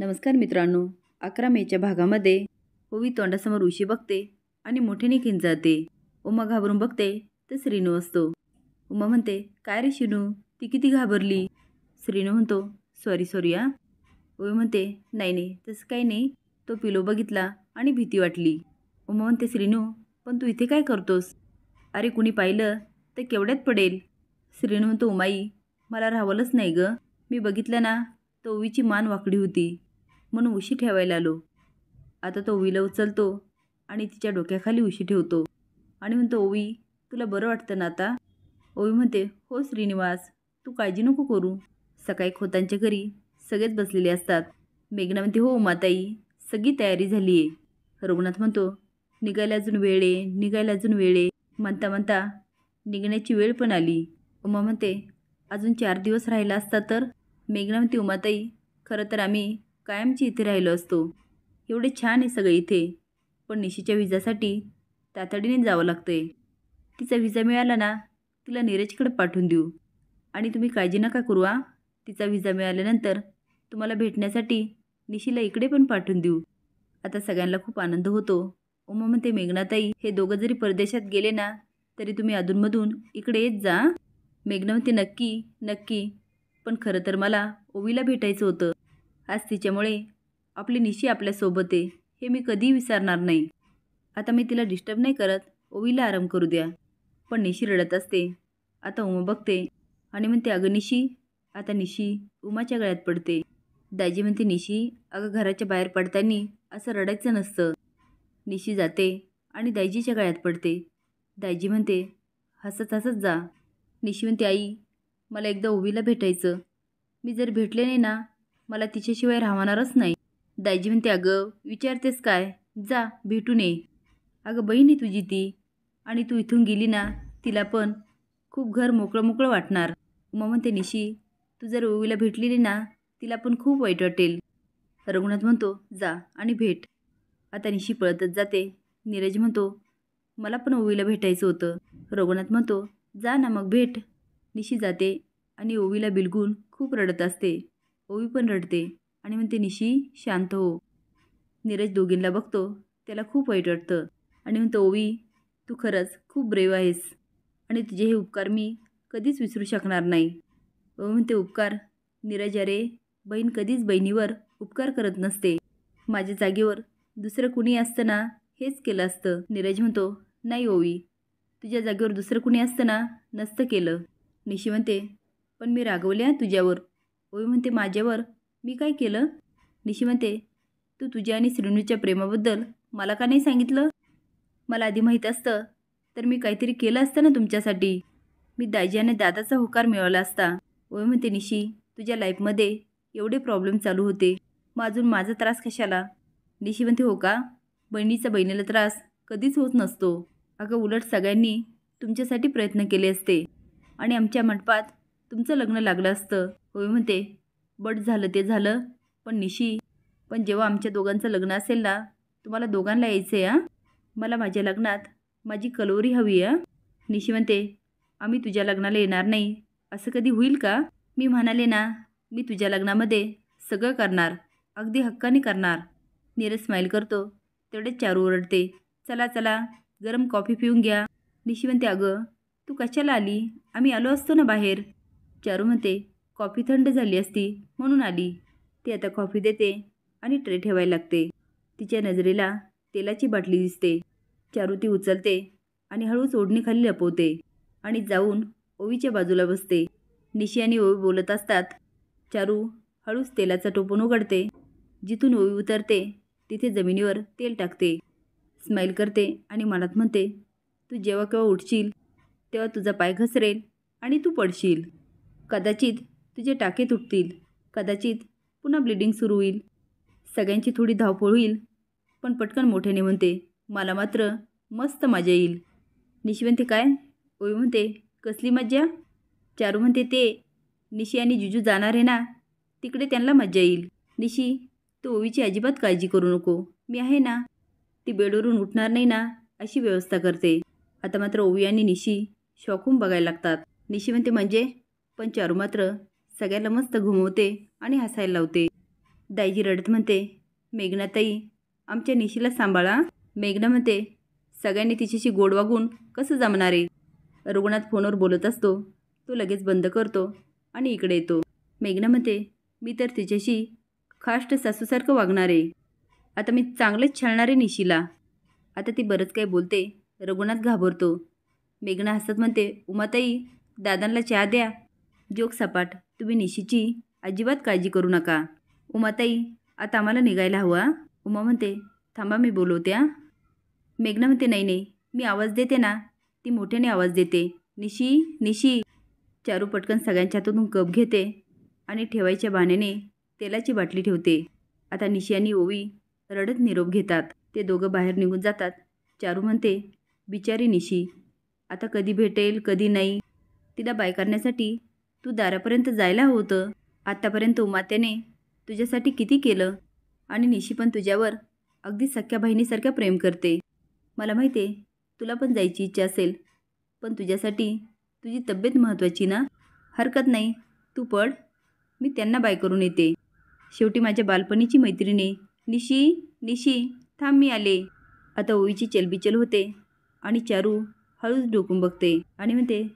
नमस्कार मित्रांनो, 11 मेच्या भागामध्ये ओवी तोंडासमोर उशी बघते आणि मोठ्याने किंचाळते. उमा घाबरून बघते तर श्रीनू असतो. उमा म्हणते, काय रे शिनू, ती किती घाबरली. श्रीनू म्हणतो, सॉरी सॉरी हा. ओवी म्हणते, नाही नाही तसं काही नाही, तो पिलो बघितला आणि भीती वाटली. उमा म्हणते, श्रीनू पण तू इथे काय करतोस. अरे कुणी पाहिलं तर केवढ्यात पडेल. श्रीनू म्हणतो, उमाई मला राहवलंच नाही ग, मी बघितलं ना तर ओवीची मान वाकडी होती म्हणून उशी ठेवायला आलो. आता तो ओवीला उचलतो आणि तिच्या डोक्याखाली उशी ठेवतो आणि म्हणतो, ओवी तुला बरं वाटतं ना आता. ओवी म्हणते, हो श्रीनिवास, तू काळजी नको करू. सकाळी खोतांच्या घरी सगळेच बसलेले असतात. मेघना म्हणते, हो उमाताई सगळी तयारी झाली आहे. रघुनाथ म्हणतो, निघायला अजून वेळ आहे, निघायला अजून वेळ आहे. म्हणता म्हणता निघण्याची वेळ पण आली. उमा म्हणते, अजून 4 दिवस राहिला असता तर. मेघना म्हणते, उमाताई खरं तर आम्ही कायमची इथे राहिलो असतो. एवढे छान आहे सगळे इथे, पण निशीच्या विजासाठी तातडीने जावं लागतंय. तिचा विजा मिळाला ना तिला नीरजकडे पाठवून देऊ आणि तुम्ही काळजी नका करू. तिचा विजा मिळाल्यानंतर तुम्हाला भेटण्यासाठी निशीला इकडे पण पाठवून देऊ. आता सगळ्यांना खूप आनंद होतो. उमा म्हणते, मेघनाताई हे दोघं जरी परदेशात गेले ना तरी तुम्ही अधूनमधून इकडे येत जा. मेघना म्हणते, नक्की नक्की, पण खरं तर मला ओवीला भेटायचं होतं. आज तिच्यामुळे आपली निशी आपल्यासोबत आहे हे मी कधीही विसरणार नाही. आता मी तिला डिस्टर्ब नाही करत, ओवीला आराम करू द्या. पण निशी रडत असते. आता उमा बघते आणि म्हणते, अगं निशी. आता निशी उमाच्या गळ्यात पडते. दाजी म्हणते, निशी अगं घराच्या बाहेर पडताना असं रडायचं नसतं. निशी जाते आणि दाजीच्या गळ्यात पडते. दाजी म्हणते, हसत हसत जा. निशी म्हणते, आई मला एकदा ओवीला भेटायचं, मी जर भेटले नाही ना मला तिच्याशिवाय राहणारच नाही. दाजी म्हणते, अगं विचारतेस काय, जा भेटून ये. अगं बहीण आहे तुझी ती, आणि तू इथून गेली ना तिला पण खूप घर मोकळं मोकळं वाटणार. उमा म्हणते, निशी तू जर ओवीला भेटलेली ना तिला पण खूप वाईट वाटेल. रघुनाथ म्हणतो, जा आणि भेट. आता निशी पळतच जाते. नीरज म्हणतो, मला पण ओवीला भेटायचं होतं. रघुनाथ म्हणतो, जा ना मग भेट. निशी जाते आणि ओवीला बिलगून खूप रडत असते. ओवी पण रडते आणि म्हणते, निशी शांत हो. नीरज दोघींना बघतो, त्याला खूप वाईट वाटतं आणि म्हणतो, ओवी तू खरंच खूप ब्रेव आहेस आणि तुझे हे उपकार मी कधीच विसरू शकणार नाही. ओवी म्हणते, उपकार. नीरज, अरे बहीण कधीच बहिणीवर उपकार करत नसते. माझ्या जागेवर दुसरं कुणी असतं ना हेच केलं असतं. नीरज म्हणतो, नाही ओवी, तुझ्या जागेवर दुसरं कुणी असतं ना नसतं केलं. निशी म्हणते, पण मी रागवले तुझ्यावर. ओवी म्हणते, माझ्यावर मी काय केलं. निशी म्हणते, तू तुझ्या आणि श्रीनूच्या प्रेमाबद्दल मला का नाही सांगितलं. मला आधी माहीत असतं तर मी काहीतरी केलं असतं ना तुमच्यासाठी. मी दाजी आणि दादाचा होकार मिळवला असता. ओवी म्हणते, निशी तुझ्या लाईफमध्ये एवढे प्रॉब्लेम चालू होते, मग अजून माझा त्रास कशाला. निशी म्हणते, हो का, बहिणीचा बहिणीला त्रास कधीच होत नसतो. अगं उलट सगळ्यांनी तुमच्यासाठी प्रयत्न केले असते आणि आमच्या मंडपात तुमचं लग्न लागलं असतं. ओवी म्हणते, बट झालं ते झालं, पण निशी पण जेव्हा आमच्या दोघांचं लग्न असेल ना तुम्हाला दोघांना यायचं आहे. मला माझ्या लग्नात माझी कलोरी हवी आहे. निशी म्हणते, आम्ही तुझ्या लग्नाला येणार नाही असं कधी होईल का. मी म्हणाले ना मी तुझ्या लग्नामध्ये सगळं करणार, अगदी हक्काने करणार. नीरज स्माईल करतो. तेवढेच चारू ओरडते, चला चला गरम कॉफी पिऊन घ्या. निशी म्हणते, अगं तू कशाला आली, आम्ही आलो असतो ना बाहेर. चारू म्हणते, कॉफी थंड झाली असती म्हणून आली. ती आता कॉफी देते आणि ट्रे ठेवायला लागते. तिच्या नजरेला तेलाची बाटली दिसते. चारू ती उचलते आणि हळूच ओढणीखाली लपवते आणि जाऊन ओवीच्या बाजूला बसते. निशी आणि ओवी बोलत असतात. चारू हळूच तेलाचा टोपण उघडते. जिथून ओवी उतरते तिथे जमिनीवर तेल टाकते. स्माईल करते आणि मनात म्हणते, तू जेव्हा केव्हा उठशील तेव्हा तुझा पाय घसरेल आणि तू पडशील. कदाचित तुझे टाके तुटतील, कदाचित पुन्हा ब्लिडिंग सुरू होईल, सगळ्यांची थोडी धावपळ होईल, पण पटकन मोठ्याने म्हणते, मला मात्र मस्त मजा येईल. निशी म्हणते, काय. ओवी म्हणते, कसली मज्जा. चारू म्हणते, ते निशी आणि जिजू जाणार आहे ना तिकडे त्यांना मज्जा येईल. निशी तू ओवीची अजिबात काळजी करू नको, मी आहे ना. ती बेडवरून उठणार नाही ना अशी व्यवस्था करते. आता मात्र ओवी आणि निशी शॉकून बघायला लागतात. निशी म्हणते, म्हणजे. पण चारू मात्र सगळ्याला मस्त घुमवते आणि हसायला लावते. दायजी रडत म्हणते, मेघनाताई आमच्या निशीला सांभाळा. मेघना म्हणते, सगळ्यांनी तिच्याशी गोड वागून कसं जमणार आहे. रघुनाथ फोनवर बोलत असतो. तो लगेच बंद करतो आणि इकडे येतो. मेघना म्हणते, मी तर तिच्याशी खाष्ट सासूसारखं वागणार आहे. आता मी चांगलंच छळणार आहे निशीला. आता ती बरंच काही बोलते. रघुनाथ घाबरतो. मेघना हसत म्हणते, उमाताई दादांना चहा द्या. जोक सपाट, तुम्ही निशीची अजिबात काळजी करू नका. उमाताई आता आम्हाला निघायला हवा. उमा म्हणते, थांबा मी बोलवते. मेघना म्हणते, नाही नाही मी आवाज देते ना. ती मोठ्याने आवाज देते, निशी निशी. चारू पटकन सगळ्यांच्या हातून कप घेते आणि ठेवायच्या बहाण्याने तेलाची बाटली ठेवते. आता निशी आणि ओवी रडत निरोप घेतात. ते दोघं बाहेर निघून जातात. चारू म्हणते, बिचारी निशी आता कधी भेटेल कधी नाही. तिला बाय करण्यासाठी तू दारापर्यंत जायला होतं. आत्तापर्यंत उमात्याने तुझ्यासाठी किती केलं आणि निशी पण तुझ्यावर अगदी सख्या बहिणीसारख्या प्रेम करते. मला माहिती आहे तुला पण जायची इच्छा असेल, पण तुझ्यासाठी तुझी तब्येत महत्त्वाची ना. हरकत नाही तू पड, मी त्यांना बाय करून येते. शेवटी माझ्या बालपणीची मैत्रिणी निशी निशी थांब मी आले. आता ओवीची चलबिचल होते आणि चारू हळूच डोकून बघते आणि म्हणते,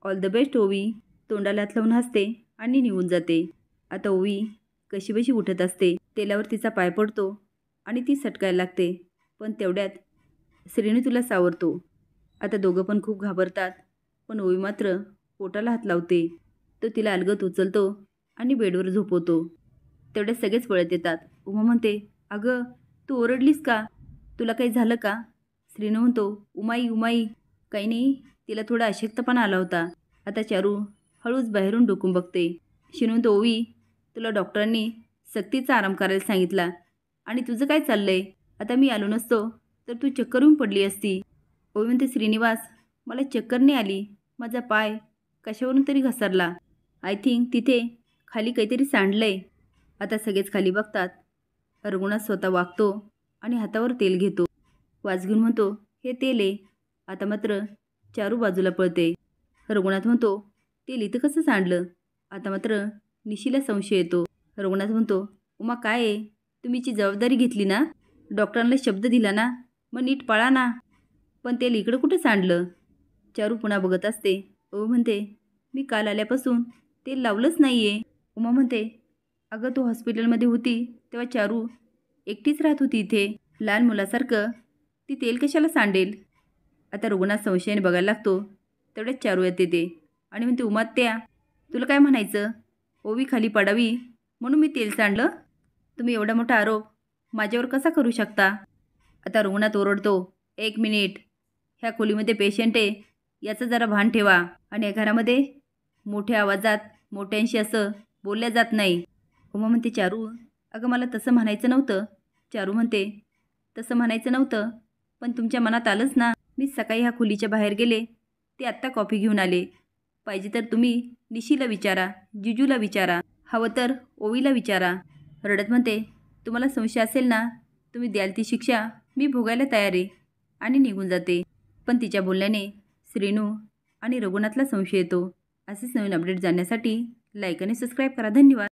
ऑल द बेस्ट ओवी. तोंडाला हात लावून हसते आणि निघून जाते. आता ओवी कशीबशी उठत असते. तेलावर तिचा पाय पडतो आणि ती सटकायला लागते. पण तेवढ्यात श्रीनू तुला सावरतो. आता दोघं पण खूप घाबरतात. पण ओवी मात्र पोटाला हात लावते. तो तिला अलगद उचलतो आणि बेडवर झोपवतो. तेवढ्यात सगळेच पळत येतात. उमा म्हणते, अगं तू ओरडलीस का? तुला काही झालं का? श्रीनू म्हणतो, उमाई उमाई काही नाही, तिला थोडा अशक्तपणा आला होता. आता चारू हळूच बाहेरून डोकून बघते. शिनू म्हणतो, ओवी तुला डॉक्टरांनी सक्तीचा आराम करायला सांगितला आणि तुझं काय चाललंय? आता मी आलो नसतो तर तू चक्कर येऊन पडली असती. ओवी म्हणते, श्रीनिवास मला चक्कर नाही आली, माझा पाय कशावरून तरी घसरला. आय थिंक तिथे खाली काहीतरी सांडलंय. आता सगळेच खाली बघतात. रघुनाथ स्वतः वागतो आणि हातावर तेल घेतो. वास घेऊन म्हणतो, हे तेल आहे. आता मात्र चारू बाजूला पळते. रघुनाथ म्हणतो, तेल इथं कसं सांडलं? आता मात्र निशीला संशय येतो. रघुनाथ म्हणतो, उमा काय आहे, तुम्हीची जबाबदारी घेतली ना, डॉक्टरांना शब्द दिला ना, मग नीट पळा ना. पण तेल इकडं कुठं सांडलं? चारू पुन्हा बघत असते. ओवी म्हणते, मी काल आल्यापासून तेल लावलंच नाही आहे. उमा म्हणते, अगं तू हॉस्पिटलमध्ये होती तेव्हा चारू एकटीच राहत होती इथे. लहान मुलासारखं ती तेल कशाला सांडेल? आता रघुनाथ संशयाने बघायला लागतो. तेवढ्याच चारू येते ते आणि म्हणते, उमात्या तुला काय म्हणायचं? ओवी खाली पडावी म्हणून मी तेल सांडलं? तुम्ही एवढा मोठा आरोप माझ्यावर कसा करू शकता? आता रघुनाथ ओरडतो, एक मिनिट, ह्या खोलीमध्ये पेशंट आहे याचं जरा भान ठेवा. आणि या घरामध्ये मोठ्या आवाजात मोठ्यांशी असं बोलल्या जात नाही. उमा म्हणते, चारू अगं मला तसं म्हणायचं नव्हतं. चारू म्हणते, तसं म्हणायचं नव्हतं पण तुमच्या मनात आलंच ना. मी सकाळी ह्या खोलीच्या बाहेर गेले, ते आत्ता कॉफी घेऊन आले. पाहिजे तर तुम्ही निशीला विचारा, जिजूला विचारा, हवं तर ओवीला विचारा. रडत म्हणते, तुम्हाला संशय असेल ना, तुम्ही द्याल ती शिक्षा मी भोगायला तयार आहे. आणि निघून जाते. पण तिच्या बोलण्याने श्रीनू आणि रघुनाथला संशय येतो. असेच नवीन अपडेट जाणण्यासाठी लाईक आणि सबस्क्राईब करा. धन्यवाद.